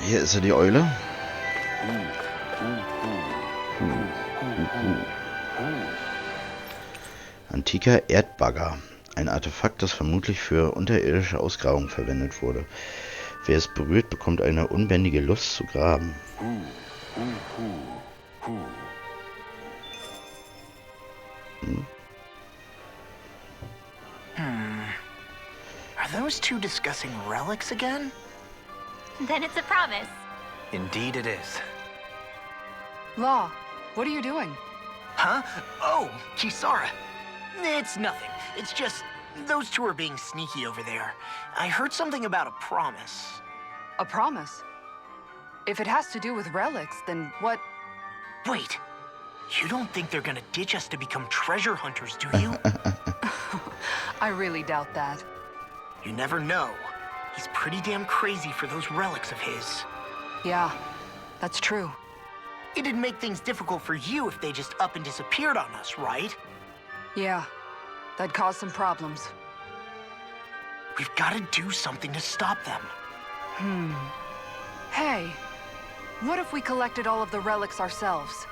Hier ist ja die Eule. Antiker Erdbagger. Ein Artefakt, das vermutlich für unterirdische Ausgrabungen verwendet wurde. Wer es berührt, bekommt eine unbändige Lust zu graben. Are those two discussing relics again? Then it's a promise. Indeed it is. Law, what are you doing? Huh? Oh, Kisara. It's nothing. It's just those two are being sneaky over there. I heard something about a promise. A promise? If it has to do with relics, then what? Wait. You don't think they're gonna ditch us to become treasure hunters, do you? I really doubt that. You never know. He's pretty damn crazy for those relics of his. Yeah, that's true. It'd make things difficult for you if they just up and disappeared on us, right? Yeah, that'd cause some problems. We've gotta do something to stop them. Hey, what if we collected all of the relics ourselves?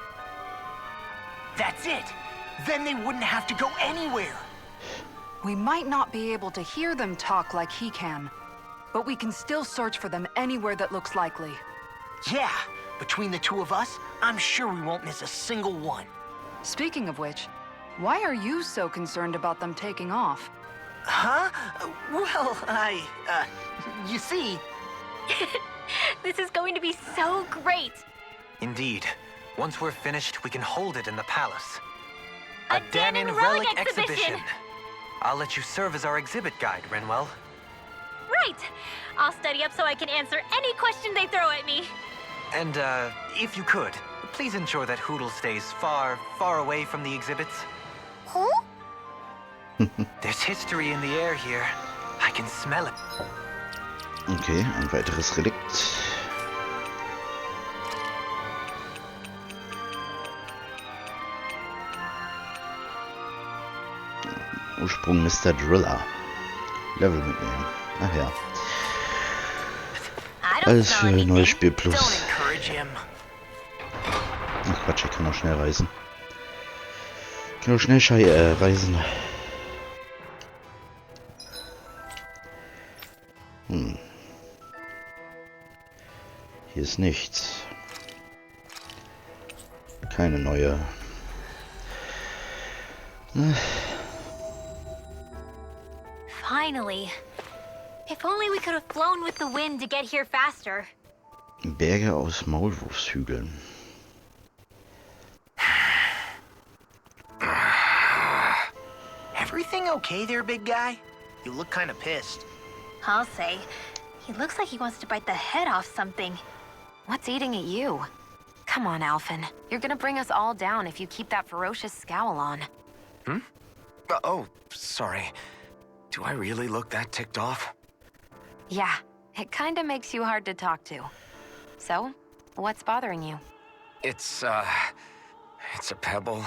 That's it! Then they wouldn't have to go anywhere! We might not be able to hear them talk like he can, but we can still search for them anywhere that looks likely. Yeah, between the two of us, I'm sure we won't miss a single one. Speaking of which, why are you so concerned about them taking off? Huh? Well, you see... This is going to be so great. Indeed. Once we're finished, we can hold it in the palace. A Danon relic exhibition! I'll let you serve as our exhibit guide, Renwell. Right. I'll study up so I can answer any question they throw at me. And, if you could, please ensure that Hoodle stays far, far away from the exhibits. Huh? There's history in the air here. I can smell it. Okay, ein weiteres Relikt. Ursprung Mr. Driller. Level mitnehmen. Ach ja. Alles für neues Spiel plus. Don't encourage him. Ach Quatsch, ich kann auch schnell reisen. Ich kann auch schnell reisen. Hier ist nichts. Keine neue. Finally. If only we could have flown with the wind to get here faster. Berge aus Maulwurfshügeln. Everything okay there, big guy? You look kind of pissed. I'll say. He looks like he wants to bite the head off something. What's eating at you? Come on, Alphen. You're gonna bring us all down if you keep that ferocious scowl on. Oh, sorry. Do I really look that ticked off? Yeah, it kinda makes you hard to talk to. So, what's bothering you? It's a pebble.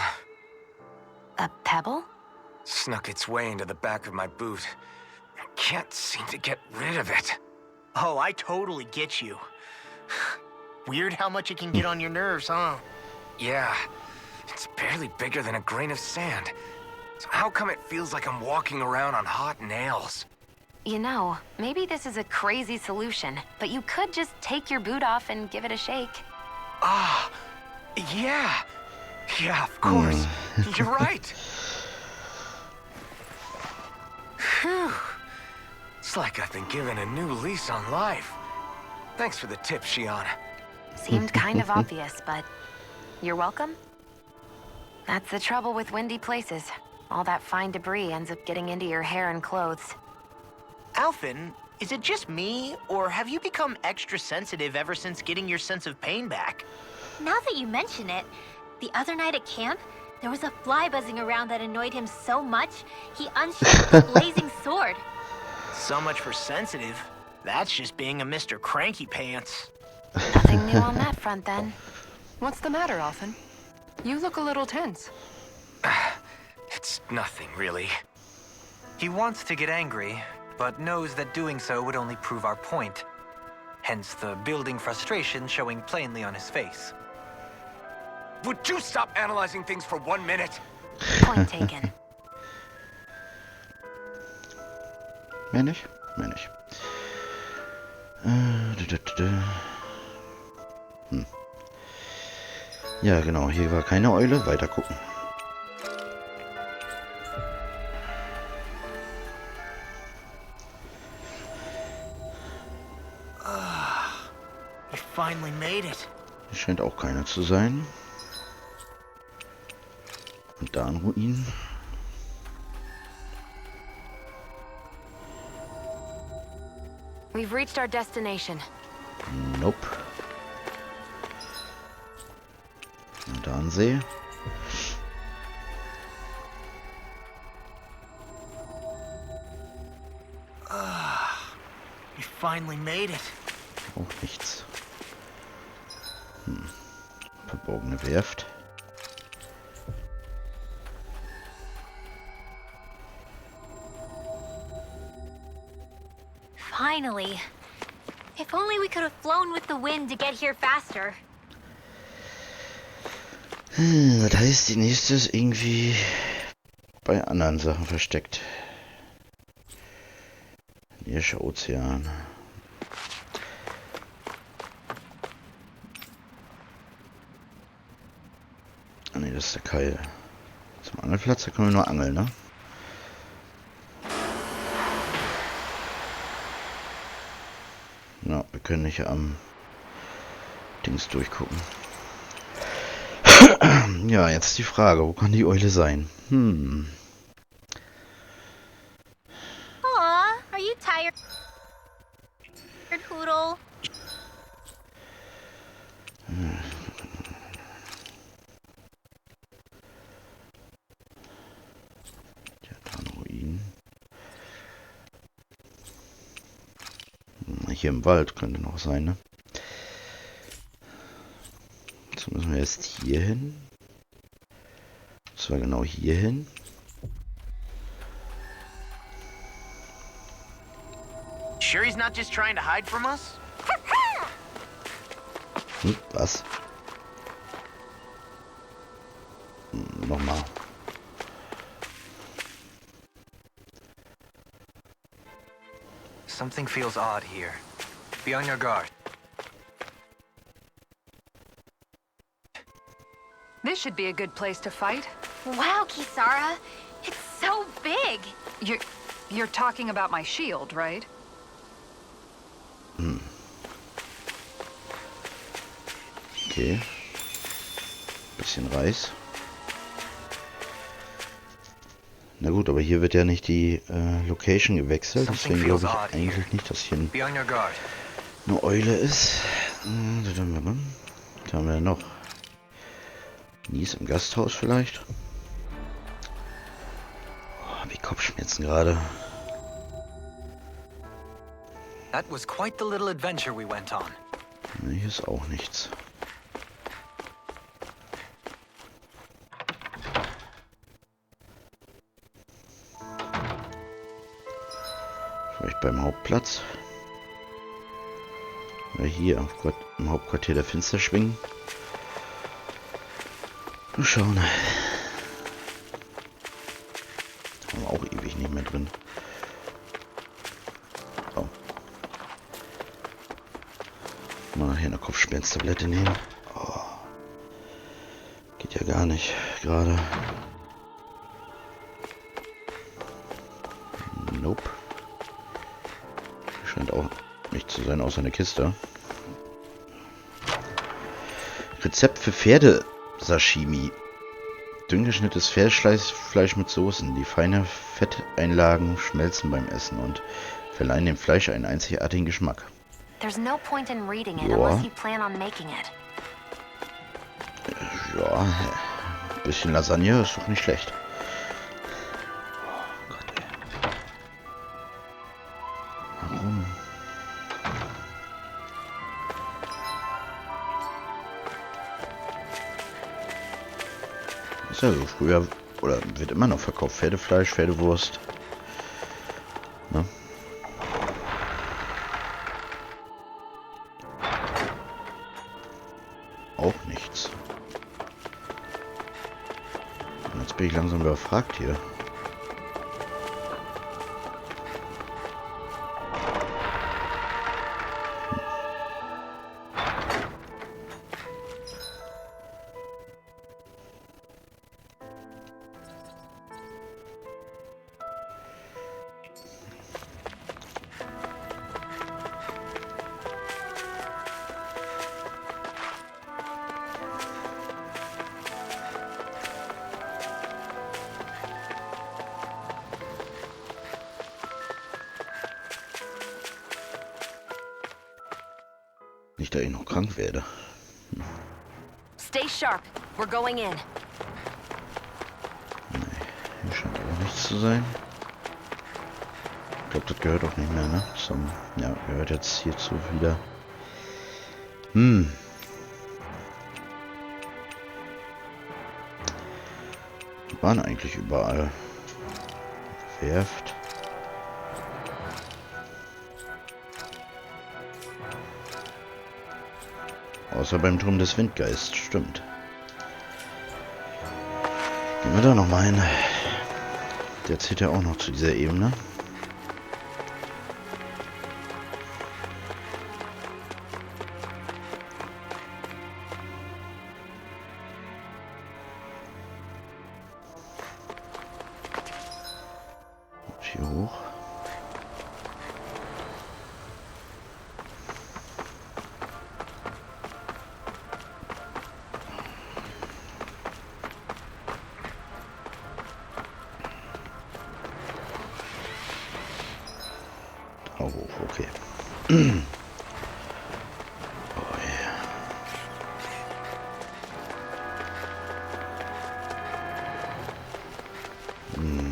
A pebble? Snuck its way into the back of my boot. I can't seem to get rid of it. Oh, I totally get you. Weird how much it can get on your nerves, huh? Yeah, it's barely bigger than a grain of sand. So how come it feels like I'm walking around on hot nails? You know, maybe this is a crazy solution, but you could just take your boot off and give it a shake. Ah, yeah. Yeah, of course. You're right. Phew. It's like I've been given a new lease on life. Thanks for the tip, Shion. Seemed kind of obvious, but you're welcome. That's the trouble with windy places. All that fine debris ends up getting into your hair and clothes. Alphen, is it just me, or have you become extra sensitive ever since getting your sense of pain back? Now that you mention it, the other night at camp, there was a fly buzzing around that annoyed him so much, he unsheathed the blazing sword. So much for sensitive. That's just being a Mr. Cranky Pants. Nothing new on that front, then. What's the matter, Alphen? You look a little tense. It's nothing, really. He wants to get angry, but knows that doing so would only prove our point. hence the building frustration showing plainly on his face. Would you stop analyzing things for 1 minute? Point taken. Mehr nicht? Mehr nicht. Ja, genau. Hier war keine Eule. Weiter gucken. You finally made it. Hier scheint auch keine zu sein. Und da ein Ruin. We've reached our destination. Nope. Und da ein See. You finally made it. Auch nichts. Verborgene Werft. Finally. If only we could have flown with the wind to get here faster. Das heißt, die nächste ist irgendwie bei anderen Sachen versteckt. Indischer Ozean. Ah ne, das ist der Keil. Zum Angelplatz, da können wir nur angeln, ne? Ja, wir können nicht am Dings durchgucken. Ja, jetzt die Frage, wo kann die Eule sein? Aw, are you tired, Poodle? Ja, da ein Ruin. Hier im Wald könnte noch sein, ne? Jetzt müssen wir erst hier hin. Das war genau hier hin. Sure he's not just trying to hide from us? Was? Nochmal. Something feels odd here. Be on your guard. This should be a good place to fight. Wow, Kisara. It's so big. You're talking about my shield, right? Okay. Bisschen Reis. Na gut, aber hier wird ja nicht die Location gewechselt. Deswegen glaube ich eigentlich nicht, dass hier Be on your guard. eine Eule ist. Was haben wir denn noch? Nies im Gasthaus vielleicht? Oh, wie Kopfschmerzen gerade. That was quite the little adventure we went on. Na, hier ist auch nichts. Vielleicht beim Hauptplatz. Oder hier im Hauptquartier der Finsterschwingen. Mal schauen. Haben wir auch ewig nicht mehr drin. Oh. Mal hier eine Kopfschmerztablette nehmen. Oh. Geht ja gar nicht gerade. Nope. Scheint auch nicht zu sein, außer eine Kiste. Rezept für Pferdesashimi. Dünn geschnittenes Pferdefleisch mit Soßen. Die feine Fetteinlagen schmelzen beim Essen und verleihen dem Fleisch einen einzigartigen Geschmack. There's no point in reading it Ja. unless you plan on making it. Ja, ein bisschen Lasagne ist doch nicht schlecht. Oh Gott, ey. Warum? Ist ja so früher, oder wird immer noch verkauft. Pferdefleisch, Pferdewurst. Ne? auch nichts. Und jetzt bin ich langsam überfragt hier. Nicht, da ich noch krank werde. Stay sharp. We're going in. Hier scheint auch nichts zu sein. Ich glaube, das gehört auch nicht mehr, ne? Ja, gehört jetzt hierzu wieder. Die waren eigentlich überall. Werft. Außer beim Turm des Windgeists, stimmt. Gehen wir da noch mal hin. Der zählt ja auch noch zu dieser Ebene. Und hier hoch. Oh, okay. Oh, yeah.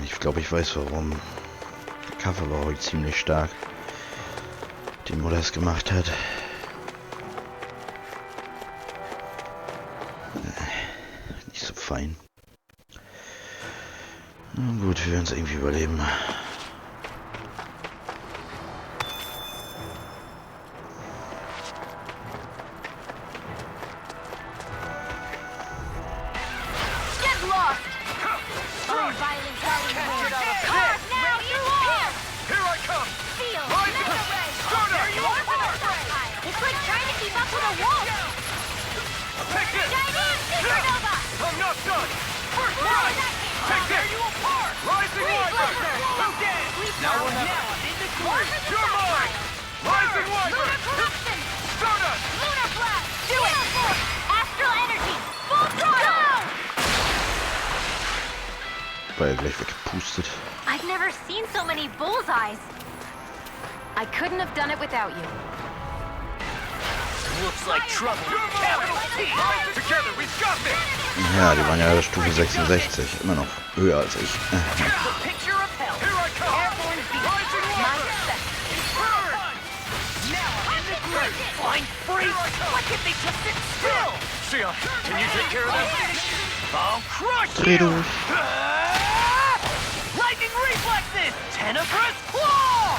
Ich glaube, ich weiß warum. Der Kaffee war heute ziemlich stark, den Mutter es gemacht hat. Nicht so fein. Na gut, wir werden es irgendwie überleben. War ja gleich weggepustet. I've never seen so many bullseyes. I couldn't have done it without you. Looks like trouble. Capital T. Together, we've got this! Ja, die waren ja Stufe 66. Immer noch höher als ich. Picture of hell. Here I come! Airborne beast. Rising My water! respect. Now I'm in the grid. Flying free. Why can't they just sit still? Sion, can you take care of them? I'll crush Dreh you. durch. Lightning reflexes. Tenebrous claw.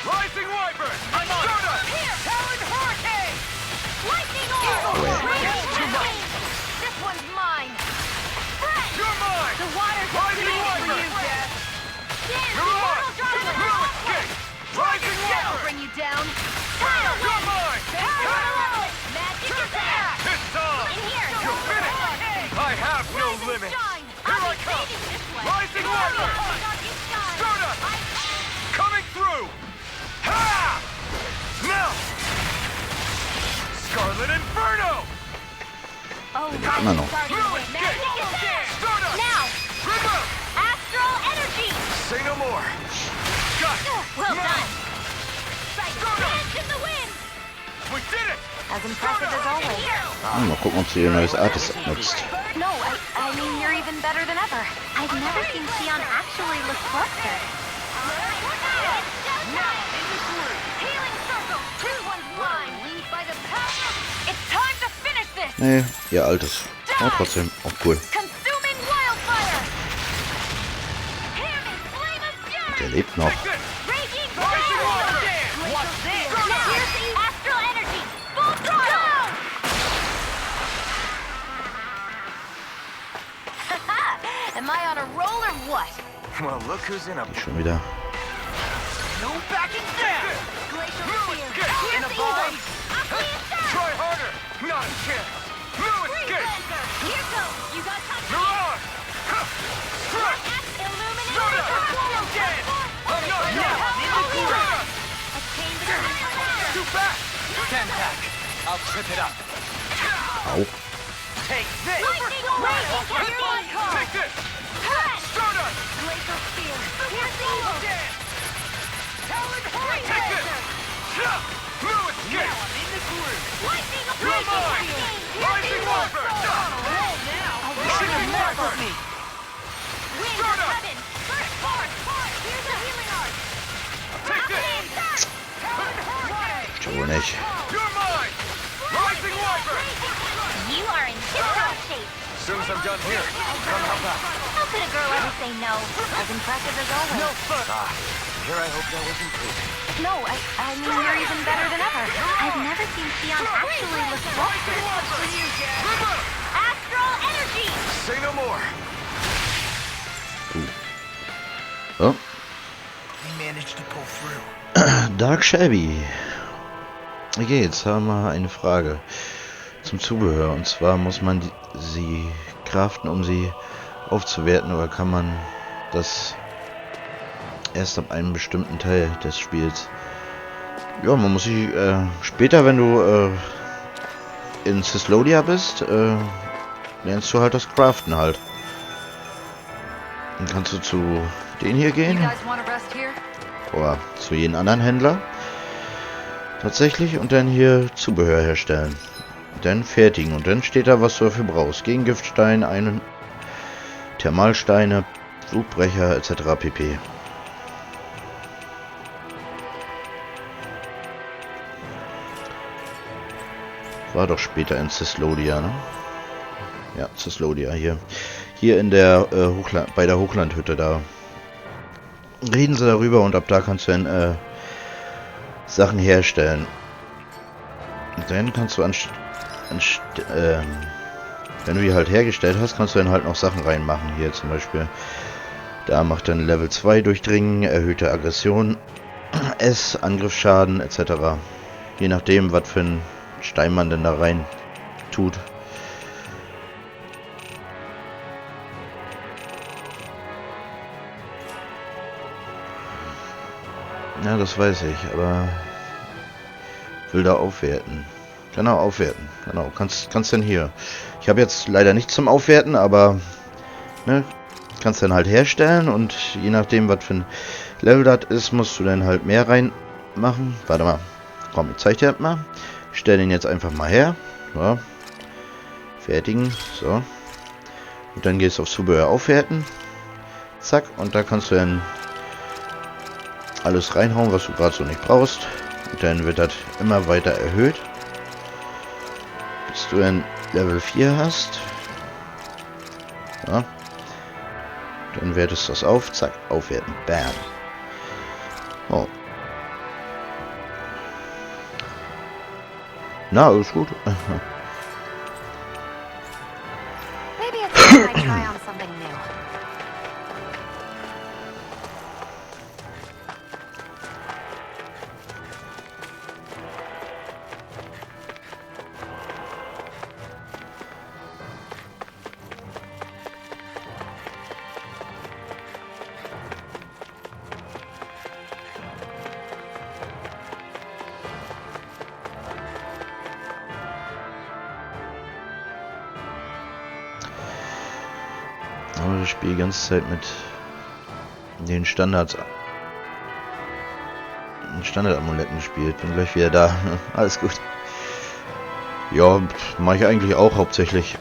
Rising Wyvern! I'm on. Stardust! Here, Talon Hurricane. Lightning Too much. This one's mine. Friend, You're mine! the water's Rising clean for Wyvern! you, Dad. There's You're the on! immortal dragon. No escape! Rising That'll Wyvern! bring you down. Tidal You're wind. mine! Power. Magic is back. It's on! In here. You're finished! I have no Rise and limit! shine. Here I'll I be come! fading this way. Rising Wyvern! Stardust! Coming through! Ha! Now! Scarlet Inferno! Oh, Immer noch. No escape! Stardust! Now, Remote! astral energy. Say no more! Got it! Well Now! done. Dance in the wind. We did it! As impressive as always. Mal gucken, ob sie ihr neues Artist nutzt. No, I mean, you're even better than ever. I've never seen Xion actually look flustered. Healing circle. This one's mine. Lead by the power. It's time to finish this. Nee, ihr altes. Aber trotzdem, auch cool. Consuming wildfire. Piercing flame of fury. Der lebt noch. Take this! Raging Rising fire. Water! What's this? Now, piercing astral energy. Full throttle. Well, look who's in a Schon wieder. No backing down! In a bind. Try harder. Not a chance. No escape. Here goes! You got touch! You're on. Strike. Soda. Dead! I'm not Now, done. in the corner! Too fast. Stand back. I'll trip it up. Au. Take this! Take this. Soda. Take this. No escape. I'm in the groove. You're mine. Rising Wyvern. Rising Wyvern. Me. Soda. Take this. Ich wohl nicht. You're mine. Rising Wyvern. You are in tip-top shape. As soon as I'm done here, come help out. How could a girl ever say no? As impressive as always. No further. Here I hope that wasn't true. No, I mean, you're even better than ever. I've never seen Theon actually look flustered. Astral energy! Say no more. So. We managed to pull through. Dark Shelby. Okay, jetzt haben wir eine Frage zum Zubehör. Und zwar muss man sie craften, um sie aufzuwerten, oder kann man das erst ab einem bestimmten Teil des Spiels? Ja, man muss sie später, wenn du in Cyslodia bist, lernst du halt das Craften halt. Dann kannst du zu den hier You gehen, guys want to rest here? oder zu jedem anderen Händler. Tatsächlich, und dann hier Zubehör herstellen. Dann fertigen, und dann steht da, was du dafür brauchst. Gegengiftstein, einen Thermalsteine, Blutbrecher etc. pp. War doch später in Cyslodia, ne? Ja, Cyslodia hier. Hier in der bei der Hochlandhütte, da reden sie darüber, und ab da kannst du dann Sachen herstellen. Und dann kannst du wenn du die halt hergestellt hast, kannst du dann halt noch Sachen reinmachen. Hier zum Beispiel, da macht dann Level 2 Durchdringen, erhöhte Aggression, S, Angriffsschaden etc. Je nachdem, was für ein Stein man denn da rein tut. Ja, das weiß ich, aber will da aufwerten. Genau, aufwerten. Genau, kannst dann hier. Ich habe jetzt leider nichts zum Aufwerten, aber ne, kannst dann halt herstellen, und je nachdem, was für ein Level das ist, musst du dann halt mehr reinmachen. Warte mal. Komm, ich zeig dir das mal. Ich stelle den jetzt einfach mal her. So. Fertigen. So. Und dann gehst du auf Zubehör aufwerten. Zack. Und da kannst du dann alles reinhauen, was du gerade so nicht brauchst. Und dann wird das immer weiter erhöht, bis du ein Level 4 hast. Ja. Dann wertest du das auf. Zack. Aufwerten. Bam. Oh. Na, alles gut. Maybe it's time I try on something new. Aber das Spiel die ganze Zeit mit den Standard-Amuletten gespielt. Bin gleich wieder da. Alles gut. Ja, mache ich eigentlich auch hauptsächlich.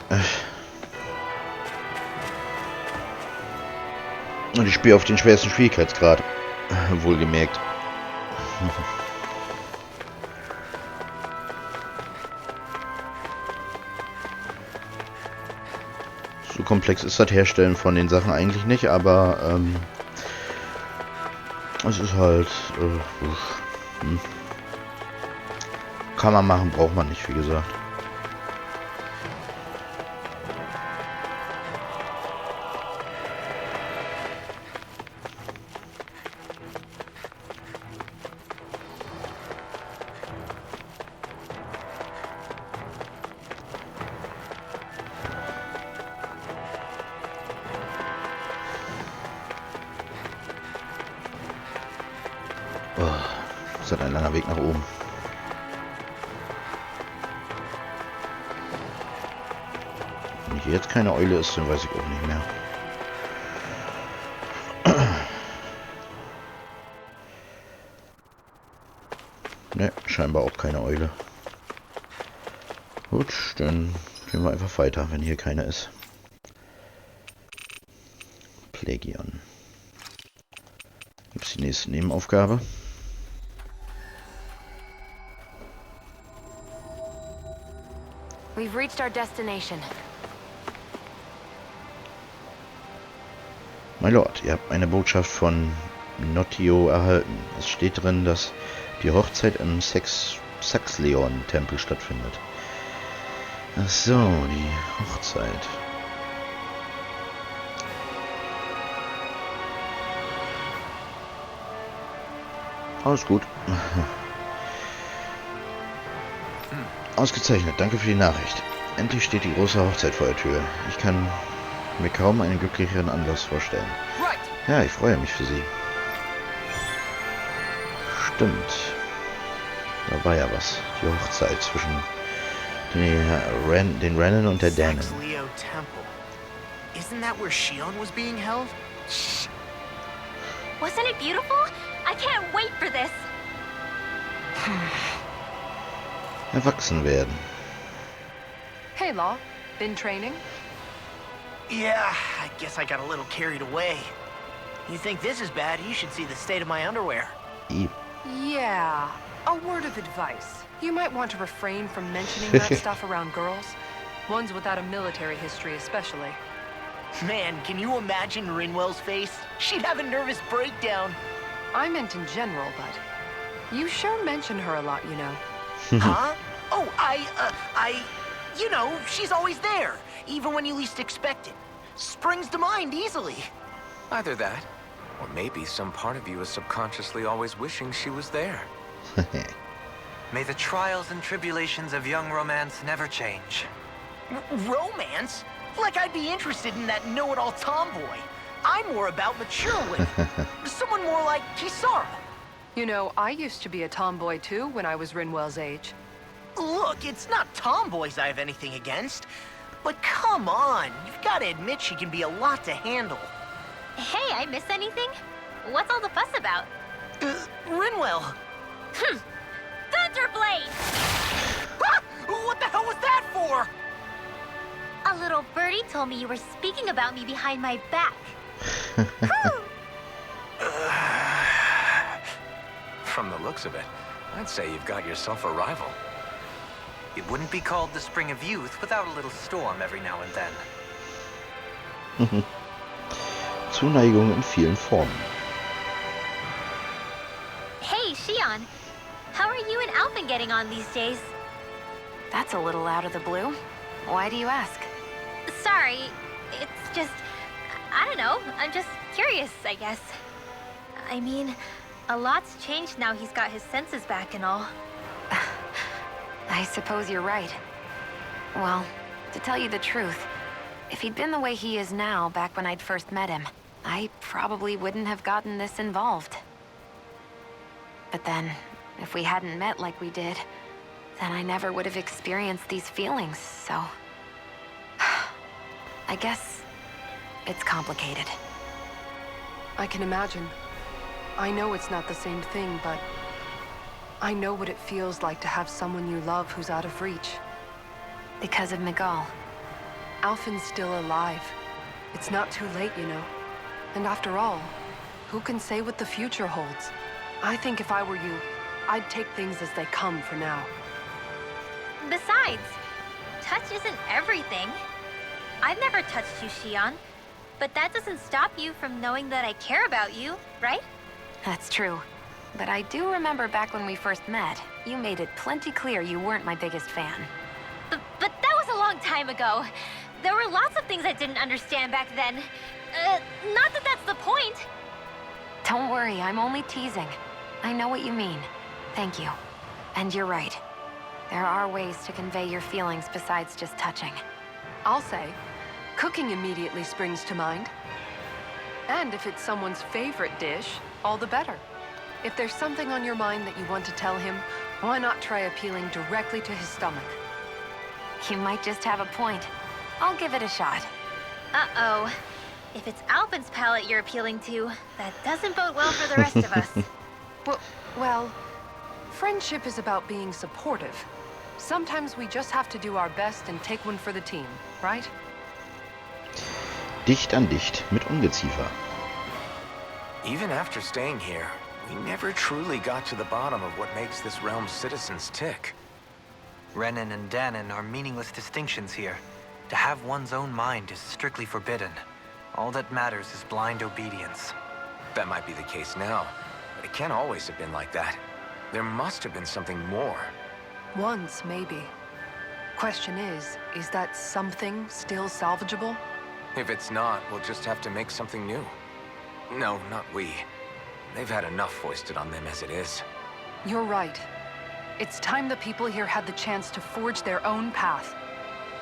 Und ich spiele auf den schwersten Schwierigkeitsgrad. Wohlgemerkt. So komplex ist das Herstellen von den Sachen eigentlich nicht, aber es ist halt kann man machen, braucht man nicht, wie gesagt. Das hat ein langer Weg nach oben. Wenn hier jetzt keine Eule ist, dann weiß ich auch nicht mehr. Ne, scheinbar auch keine Eule. Gut, dann gehen wir einfach weiter, wenn hier keine ist. Plegion. Gibt's die nächste Nebenaufgabe? We've reached our destination. My Lord, ihr habt eine Botschaft von Notio erhalten. Es steht drin, dass die Hochzeit im Saxleon-Tempel stattfindet. Ach so, die Hochzeit. Alles gut. Ausgezeichnet, danke für die Nachricht. Endlich steht die große Hochzeit vor der Tür. Ich kann mir kaum einen glücklicheren Anlass vorstellen. Ja, ich freue mich für Sie. Stimmt. Da war ja was. Die Hochzeit zwischen den Raten und der Danen. Leo Temple. Isn't that where Shion was being held? Shh. Wasn't it beautiful? I can't wait for this. Erwachsen werden. Hey, Law. Been training? Yeah, I guess I got a little carried away. You think this is bad, you should see the state of my underwear. Yeah. A word of advice. You might want to refrain from mentioning that stuff around girls. Ones without a military history especially. Man, can you imagine Rinwell's face? She'd have a nervous breakdown. I meant in general, but you sure mention her a lot, you know. Huh? Oh, you know, she's always there, even when you least expect it. Springs to mind easily. Either that, or maybe some part of you is subconsciously always wishing she was there. May the trials and tribulations of young romance never change. Romance? Like I'd be interested in that know-it-all tomboy. I'm more about mature women. Someone more like Kisara. You know, I used to be a tomboy too when I was Rinwell's age. Look, it's not tomboys I have anything against. But come on, you've got to admit she can be a lot to handle. Hey, I miss anything? What's all the fuss about? Rinwell. Thunderblade! Ah! What the hell was that for? A little birdie told me you were speaking about me behind my back. From the looks of it, I'd say you've got yourself a rival. It wouldn't be called the Spring of Youth without a little storm every now and then. Zuneigung in vielen Formen. Hey, Shion. How are you and Alphen getting on these days? That's a little out of the blue. Why do you ask? Sorry, it's just... I don't know, I'm just curious, I guess. I mean, a lot's changed now he's got his senses back and all. I suppose you're right. Well, to tell you the truth, if he'd been the way he is now back when I'd first met him, I probably wouldn't have gotten this involved. But then, if we hadn't met like we did, then I never would have experienced these feelings, so... I guess it's complicated. I can imagine. I know it's not the same thing, but I know what it feels like to have someone you love who's out of reach. Because of Miguel. Alphen's still alive. It's not too late, you know. And after all, who can say what the future holds? I think if I were you, I'd take things as they come for now. Besides, touch isn't everything. I've never touched you, Shion, but that doesn't stop you from knowing that I care about you, right? That's true. But I do remember back when we first met, you made it plenty clear you weren't my biggest fan. But that was a long time ago. There were lots of things I didn't understand back then. Not that that's the point. Don't worry, I'm only teasing. I know what you mean. Thank you. And you're right. There are ways to convey your feelings besides just touching. I'll say, cooking immediately springs to mind. And if it's someone's favorite dish, all the better. If there's something on your mind that you want to tell him, why not try appealing directly to his stomach? You might just have a point. I'll give it a shot. Uh-oh. If it's Alpin's palate you're appealing to, that doesn't bode well for the rest of us. Well, friendship is about being supportive. Sometimes we just have to do our best and take one for the team, right? Dicht an dicht mit Ungeziefer. Even after staying here, we never truly got to the bottom of what makes this realm's citizens tick. Renin and Danin are meaningless distinctions here. To have one's own mind is strictly forbidden. All that matters is blind obedience. That might be the case now, but it can't always have been like that. There must have been something more. Once, maybe. Question is that something still salvageable? If it's not, we'll just have to make something new. No, not we. They've had enough foisted on them as it is. You're right. It's time the people here had the chance to forge their own path.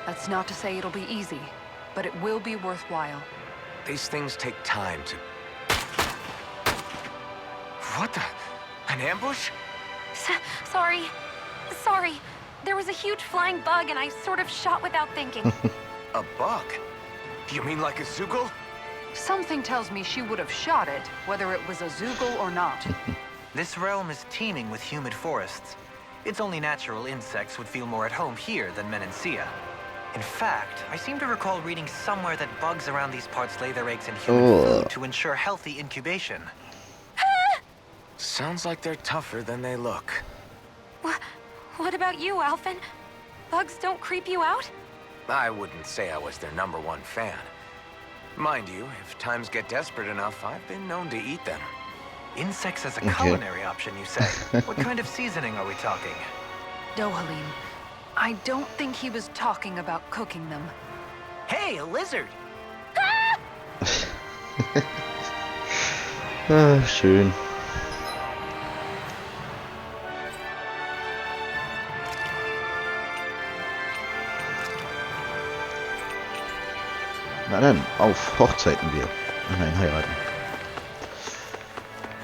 That's not to say it'll be easy, but it will be worthwhile. These things take time to... What the... An ambush? Sorry. There was a huge flying bug and I sort of shot without thinking. A bug? You mean like a Zoogle? Something tells me she would have shot it, whether it was a Zoogle or not. This realm is teeming with humid forests. It's only natural insects would feel more at home here than Menancia. In fact, I seem to recall reading somewhere that bugs around these parts lay their eggs in human food to ensure healthy incubation. Sounds like they're tougher than they look. What about you, Alphen? Bugs don't creep you out? I wouldn't say I was their #1 fan. Mind you, if times get desperate enough, I've been known to eat them. Insects as a culinary option, you say? What kind of seasoning are we talking? Dohalim, I don't think he was talking about cooking them. Hey, a lizard! Schön. Na dann, auf Hochzeiten wir. Nein, heiraten.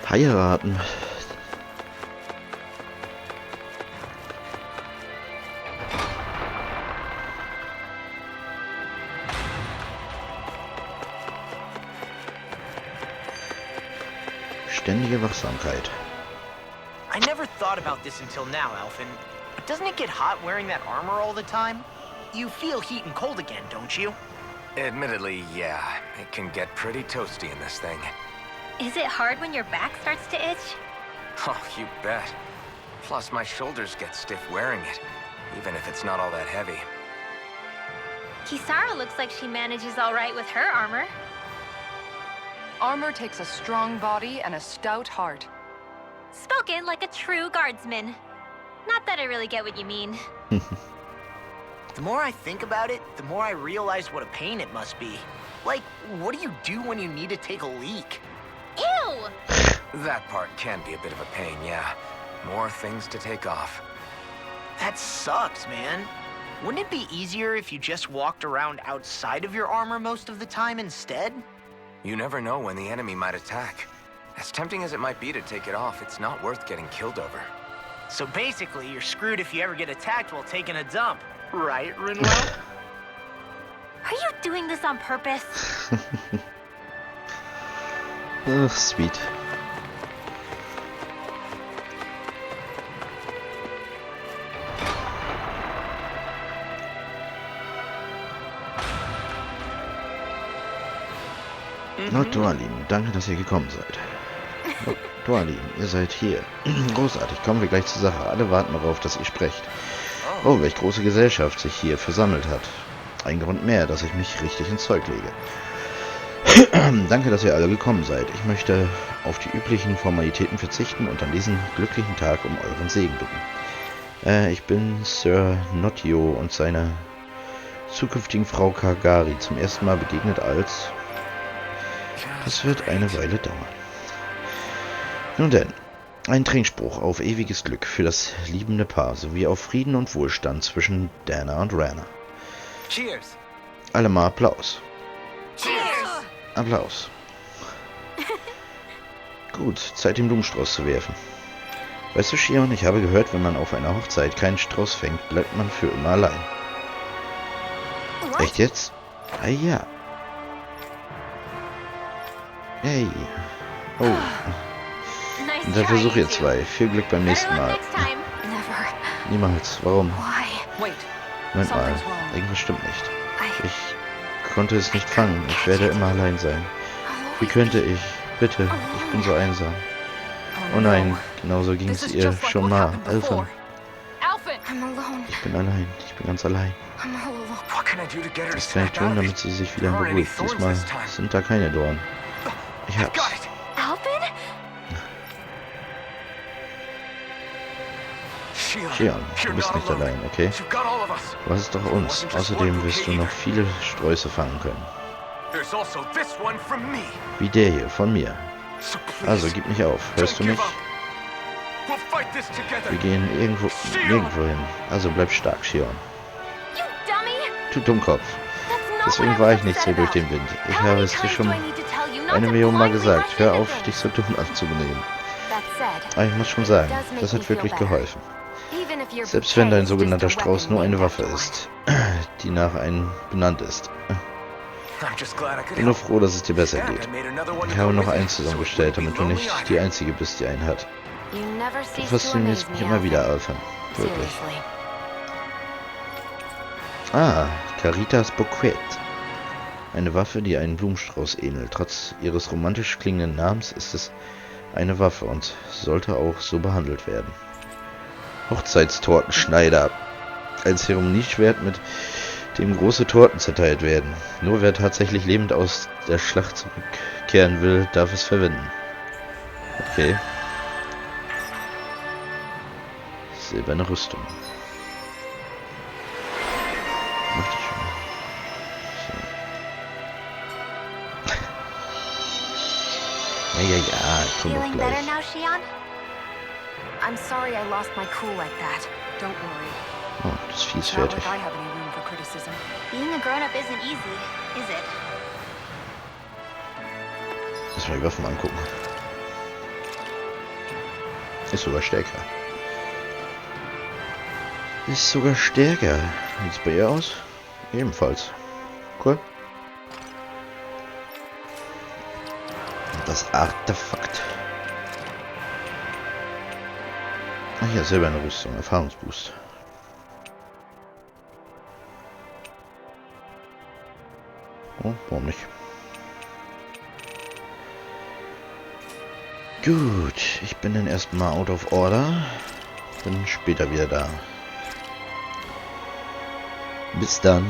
Heiraten. Ständige Wachsamkeit. I never thought about this until now, Alphen. But doesn't it get hot wearing that armor all the time? You feel heat and cold again, don't you? Admittedly, yeah. It can get pretty toasty in this thing. Is it hard when your back starts to itch? Oh, you bet. Plus, my shoulders get stiff wearing it, even if it's not all that heavy. Kisara looks like she manages all right with her armor. Armor takes a strong body and a stout heart. Spoken like a true guardsman. Not that I really get what you mean. The more I think about it, the more I realize what a pain it must be. Like, what do you do when you need to take a leak? Ew! That part can be a bit of a pain, yeah. More things to take off. That sucks, man. Wouldn't it be easier if you just walked around outside of your armor most of the time instead? You never know when the enemy might attack. As tempting as it might be to take it off, it's not worth getting killed over. So basically, you're screwed if you ever get attacked while taking a dump. Right, Rinwell? Are you doing this on purpose? Oh, sweet. Oh, Dohalim, danke, dass ihr gekommen seid. Oh, Dohalim, ihr seid hier. Großartig, kommen wir gleich zur Sache. Alle warten darauf, dass ihr sprecht. Oh, welch große Gesellschaft sich hier versammelt hat. Ein Grund mehr, dass ich mich richtig ins Zeug lege. Danke, dass ihr alle gekommen seid. Ich möchte auf die üblichen Formalitäten verzichten und an diesen glücklichen Tag um euren Segen bitten. Ich bin Sir Notio und seiner zukünftigen Frau Kagari zum ersten Mal begegnet als... Das wird eine Weile dauern. Nun denn, ein Trinkspruch auf ewiges Glück für das liebende Paar sowie auf Frieden und Wohlstand zwischen Dana und Rana. Cheers! Alle mal Applaus. Cheers! Applaus. Gut, Zeit den Blumenstrauß zu werfen. Weißt du, Shion, ich habe gehört, wenn man auf einer Hochzeit keinen Strauß fängt, bleibt man für immer allein. Echt jetzt? Ah ja. Hey. Oh. Nice Und dann try, Versuch you ihr two. 2. Viel Glück beim Better nächsten luck Mal. next time. Never. Niemals. Warum? Why? Wait. Moment mal. Something's wrong. Irgendwas stimmt nicht. I... Ich konnte es nicht fangen. Ich werde immer allein sein. I'll Wie always könnte be ich? Bitte. Ich bin so einsam. Oh no. nein. Genauso ging This es is ihr just like schon what mal. happened before. Alphen. Alphen! I'm alone. Ich bin allein. Ich bin ganz allein. I'm all alone. What can I do to get her to Was kann ich snap out tun, of damit it? sie sich wieder There aren't any beruhigt? thorns Diesmal this time. sind da keine Dornen. Ich I've hab's. got it. Alvin? Shion, du bist nicht allein, okay? You've got all of us. Du hast es doch uns. Außerdem wirst du noch viele Sträuße fangen können. There's also this one from me. Wie der hier, von mir. So please, Also, gib nicht auf. Hörst du don't mich? give up. We'll fight this together. Wir gehen nirgendwo hin. Also bleib stark, Shion. You dummy! Du Dummkopf. That's not Deswegen what war I'm ich nicht so upset durch about. den Wind. Ich How habe many es dir times schon do I need to tell you not eine to Million Mal blindly gesagt. rush Hör into auf, things? dich so dumm anzubenehmen. That said, Aber ich muss schon sagen, das hat wirklich geholfen. even if your Selbst wenn dein bouquet is sogenannter just a Strauß weapon nur eine named Waffe after ist, die nach einem benannt ist. I'm just glad I could Bin nur help. froh, dass es dir besser And geht. I made another one to Ich habe go noch with einen it, so it zusammengestellt, wouldn't be damit du nicht lonely die either. Einzige bist, die einen hat. You never Du cease to faszinierst amaze mich me, immer wieder, Alvin. Alpha. Wirklich. Seriously. Ah, Caritas Bouquet. Eine Waffe, die einen Blumenstrauß ähnelt. Trotz ihres romantisch klingenden Namens ist es eine Waffe und sollte auch so behandelt werden. Hochzeitstortenschneider. Ein Zeremonieschwert, mit dem große Torten zerteilt werden. Nur wer tatsächlich lebend aus der Schlacht zurückkehren will, darf es verwenden. Okay. Silberne Rüstung. Mach das schon. So. Ja, komm doch Feeling better gleich. now, Shion? I'm sorry I lost my cool like that. Don't worry. Oh, das Vieh ist It's not fertig. like I have any room for criticism. Being a grown-up isn't easy, is it? Lass mal die Waffen angucken. Ist sogar stärker. Ist sogar stärker. Wie sieht's bei ihr aus? Ebenfalls. Cool. Und das Artefakt. Ach ja, silberne Rüstung. Erfahrungsboost. Oh, warum nicht? Gut, ich bin dann erstmal out of order. Bin später wieder da. Bis dann.